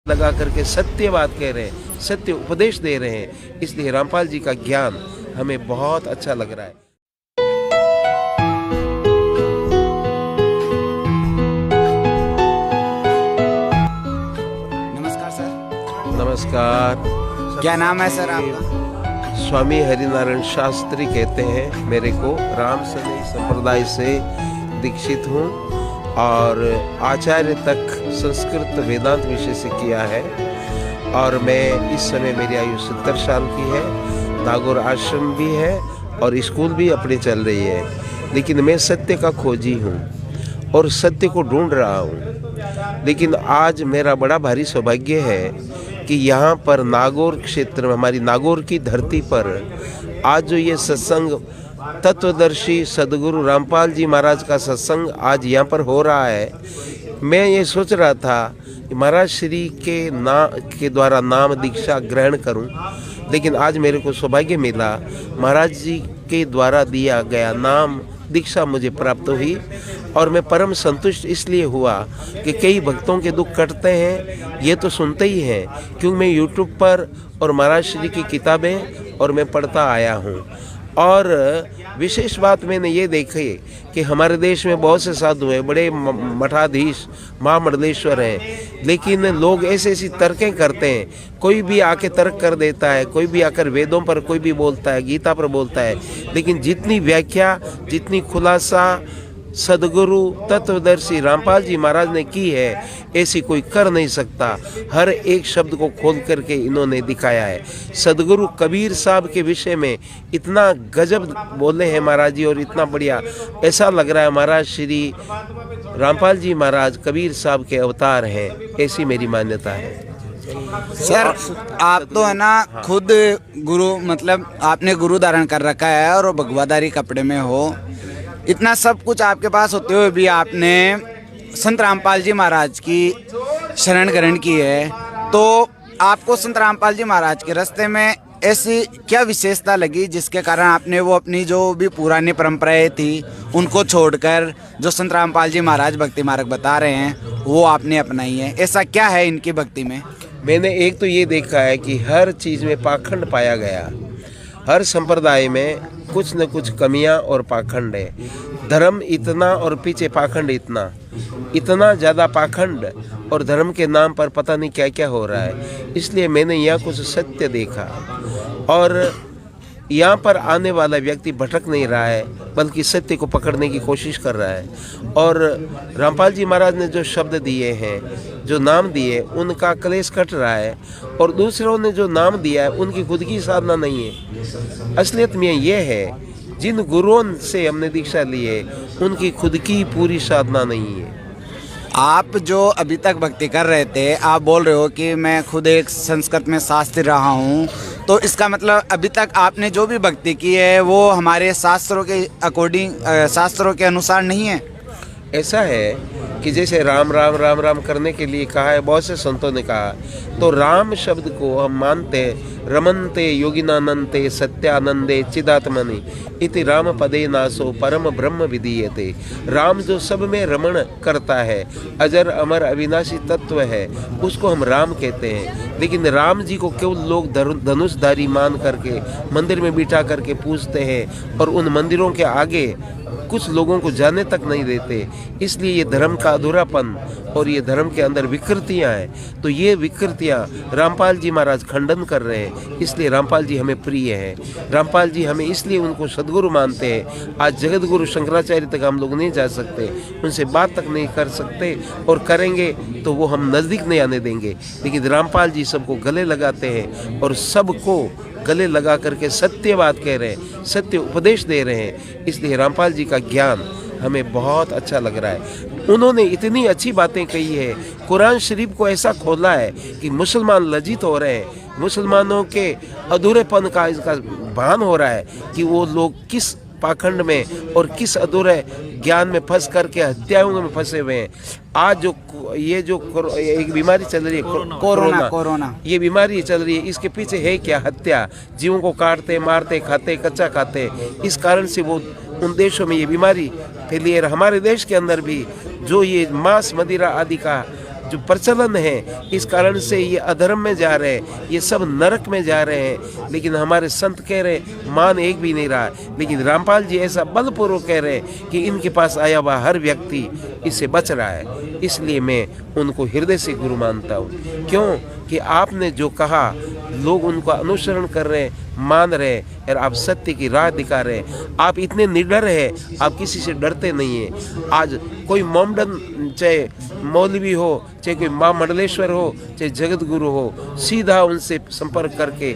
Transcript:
लगा करके सत्य बात कह रहे हैं, सत्य उपदेश दे रहे हैं। इसलिए रामपाल जी का ज्ञान हमें बहुत अच्छा लग रहा है। नमस्कार सर। नमस्कार। क्या नाम है सर आपका? स्वामी हरिनारायण शास्त्री कहते हैं मेरे को। राम सनई संप्रदाय से दीक्षित हूँ और आचार्य तक संस्कृत वेदांत विषय से किया है। और मैं इस समय मेरी आयु 70 साल की है। नागौर आश्रम भी है और स्कूल भी अपनी चल रही है। लेकिन मैं सत्य का खोजी हूँ और सत्य को ढूंढ रहा हूँ। लेकिन आज मेरा बड़ा भारी सौभाग्य है कि यहाँ पर नागौर क्षेत्र में, हमारी नागौर की धरती पर आज जो ये सत्संग तत्वदर्शी सदगुरु रामपाल जी महाराज का सत्संग आज यहाँ पर हो रहा है। मैं ये सोच रहा था कि महाराज श्री के द्वारा नाम दीक्षा ग्रहण करूं, लेकिन आज मेरे को सौभाग्य मिला। महाराज जी के द्वारा दिया गया नाम दीक्षा मुझे प्राप्त हुई और मैं परम संतुष्ट इसलिए हुआ कि कई भक्तों के दुख कटते हैं, ये तो सुनते ही हैं, क्योंकि मैं यूट्यूब पर और महाराज श्री की किताबें और मैं पढ़ता आया हूँ। और विशेष बात मैंने ये देखी कि हमारे देश में बहुत से साधु हैं, बड़े मठाधीश महामंडलेश्वर हैं, लेकिन लोग ऐसी तर्कें करते हैं। कोई भी आके तर्क कर देता है, कोई भी आकर वेदों पर कोई भी बोलता है, गीता पर बोलता है, लेकिन जितनी व्याख्या, जितनी खुलासा सदगुरु तत्वदर्शी रामपाल जी महाराज ने की है, ऐसी कोई कर नहीं सकता। हर एक शब्द को खोल करके इन्होंने दिखाया है। सदगुरु कबीर साहब के विषय में इतना गजब बोले हैं महाराज जी, और इतना बढ़िया ऐसा लग रहा है महाराज श्री रामपाल जी महाराज कबीर साहब के अवतार हैं, ऐसी मेरी मान्यता है। सर आप तो है ना खुद गुरु, मतलब आपने गुरु धारण कर रखा है और भगवादारी कपड़े में हो। इतना सब कुछ आपके पास होते हुए भी आपने संत रामपाल जी महाराज की शरण ग्रहण की है, तो आपको संत रामपाल जी महाराज के रास्ते में ऐसी क्या विशेषता लगी जिसके कारण आपने वो अपनी जो भी पुरानी परंपराएं थी उनको छोड़कर जो संत रामपाल जी महाराज भक्ति मार्ग बता रहे हैं वो आपने अपनाई है? ऐसा क्या है इनकी भक्ति में? मैंने एक तो ये देखा है कि हर चीज़ में पाखंड पाया गया। हर संप्रदाय में कुछ न कुछ कमियां और पाखंड है। धर्म इतना और पीछे पाखंड इतना ज़्यादा पाखंड, और धर्म के नाम पर पता नहीं क्या क्या हो रहा है। इसलिए मैंने यहाँ कुछ सत्य देखा और यहाँ पर आने वाला व्यक्ति भटक नहीं रहा है, बल्कि सत्य को पकड़ने की कोशिश कर रहा है। और रामपाल जी महाराज ने जो शब्द दिए हैं, जो नाम दिए, उनका क्लेश कट रहा है, और दूसरों ने जो नाम दिया है उनकी खुद की साधना नहीं है। असलियत में ये है, जिन गुरुओं से हमने दीक्षा ली है उनकी खुद की पूरी साधना नहीं है। आप जो अभी तक भक्ति कर रहे थे, आप बोल रहे हो कि मैं खुद एक संस्कृत में शास्त्री रहा हूँ, तो इसका मतलब अभी तक आपने जो भी भक्ति की है वो हमारे शास्त्रों के अकॉर्डिंग, शास्त्रों के अनुसार नहीं है। ऐसा है कि जैसे राम राम राम राम करने के लिए कहा है, बहुत से संतों ने कहा, तो राम शब्द को हम मानते रमनते योगिनानंते सत्यानंदे चिदात्मनि इति राम पदे नासो परम ब्रह्म विधीयते। राम जो सब में रमण करता है, अजर अमर अविनाशी तत्व है, उसको हम राम कहते हैं। लेकिन राम जी को केवल लोग धनुषधारी मान करके मंदिर में बिठा करके पूजते हैं, और उन मंदिरों के आगे कुछ लोगों को जाने तक नहीं देते। इसलिए ये धर्म का अधूरापन और ये धर्म के अंदर विकृतियां हैं। तो ये विकृतियां रामपाल जी महाराज खंडन कर रहे हैं। इसलिए रामपाल जी हमें प्रिय हैं। रामपाल जी हमें इसलिए उनको सदगुरु मानते हैं। आज जगत गुरु शंकराचार्य तक हम लोग नहीं जा सकते, उनसे बात तक नहीं कर सकते, और करेंगे तो वो हम नज़दीक नहीं आने देंगे। लेकिन रामपाल जी सबको गले लगाते हैं और सबको गले लगा करके सत्य बात कह रहे हैं, सत्य उपदेश दे रहे हैं। इसलिए रामपाल जी का ज्ञान हमें बहुत अच्छा लग रहा है। उन्होंने इतनी अच्छी बातें कही है, कुरान शरीफ को ऐसा खोला है कि मुसलमान लज्जित हो रहे हैं। मुसलमानों के अधूरेपन का इसका भान हो रहा है कि वो लोग किस पाखंड में और किस अधूरे ज्ञान में फंस करके हत्याओं में फंसे हुए हैं। आज जो एक बीमारी चल रही है, कोरोना, ये बीमारी चल रही है, इसके पीछे है क्या? हत्या, जीवों को काटते, मारते, खाते, कच्चा खाते। इस कारण से वो उन देशों में ये बीमारी फैली है। हमारे देश के अंदर भी जो ये मांस मदिरा आदि का जो प्रचलन है, इस कारण से ये अधर्म में जा रहे हैं, ये सब नरक में जा रहे हैं। लेकिन हमारे संत कह रहे मान एक भी नहीं रहा, लेकिन रामपाल जी ऐसा बलपूर्वक कह रहे हैं कि इनके पास आया हुआ हर व्यक्ति इससे बच रहा है। इसलिए मैं उनको हृदय से गुरु मानता हूँ। क्यों कि आपने जो कहा लोग उनको अनुसरण कर रहे हैं, मान रहे हैं और आप सत्य की राह दिखा रहे हैं। आप इतने निडर हैं, आप किसी से डरते नहीं हैं। आज कोई मोमडन, चाहे मौलवी हो, चाहे कोई माँ मंडलेश्वर हो, चाहे जगत गुरु हो, सीधा उनसे संपर्क करके